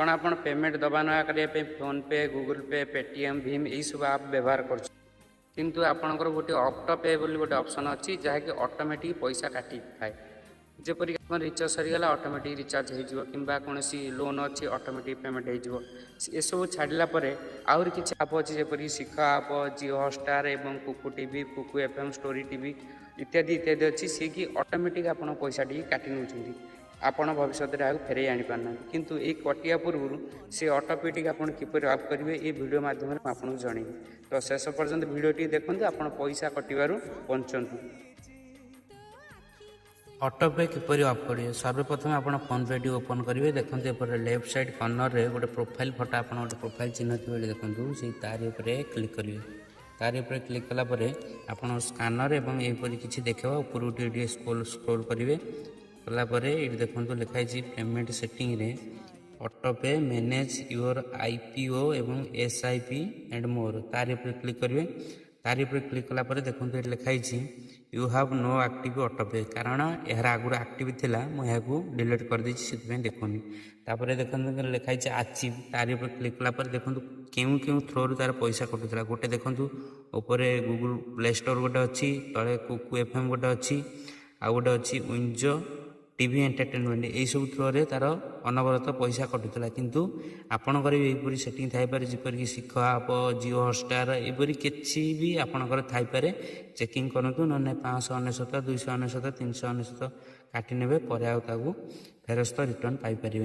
कौन आप पेमेंट दबा ना करने फोन पे गूगल पे पेटीएम भीम यही सब आप व्यवहार कर किंतु आपणकर गोटे ऑटो पे बोली गोटे ऑप्शन अच्छी जहाँकि ऑटोमेटिक पैसा काटी थाए जेपरिक आप रिचार्ज सरीगला ऑटोमेटिक रिचार्ज हो कौन लोन अच्छी ऑटोमेटिक पेमेंट हो सब छाड़ला आहरी किसी आप अच्छी जपरिक शिख आप जियो हॉटस्टार एवं Kuku TV Kuku FM story TV इत्यादि इत्यादि अच्छी सी कि ऑटोमेटिक आप पैसा टी काटि नौ आपण भविष्य में फेरई आनी पारना किंतु ये कटिया पूर्व से ऑटोमेटिक आप किपर ऑफ करेंगे ये वीडियो माध्यम आपको जनइबी तो शेष पर्यंत वीडियोटी देखते आप पैसा कटू बंचतु ऑटो पे किपर ऑफ करेंगे सर्वप्रथम आप फोन पे टी ओपन करेंगे देखते लेफ्ट साइड कॉर्नर रे गोटे प्रोफाइल फोटो आप गोटे प्रोफाइल चिन्ह थी देखूँ से तारी क्लिक करेंगे तारी क्लिक कलापर आप स्कानर एवं यहपरी किसी देखा ऊपर टी स्क्रोल करेंगे कलापर ये देखो लिखाई पेमेंट सेटिंग रे auto pay manage your IPO एवं एसआईपी एंड मोर तारी क्लिक करेंगे तारी क्लिक कलापर देखो ये लिखाई you have no active auto pay कारण यार आगुरी एक्टिव थिला मुझे डिलीट कर देछि से देखुनी तापर देखो लिखाई आचिव तारी क्लिक कलापर देखो क्यों क्यों थ्रो तार पैसा कटुला गोटे देखो ऊपर गूगल प्ले स्टोर गोटे अच्छी तले कुकु एफएम गोटे अच्छी आ गोटे अच्छी विंजो टीवी एंटरटेनमेंट यही सब थ्रो तार अनवरत पैसा कटुला किंतु आपणकर यहीपरी सेटिंग थाईपे जपरिक शिख आप जियो हॉटस्टार यहपरी किसी भी आपणकर थाईपे चेकिंग करूँ ना 599 299 399 काटी ने फेरस्त रिटर्न पाइपर।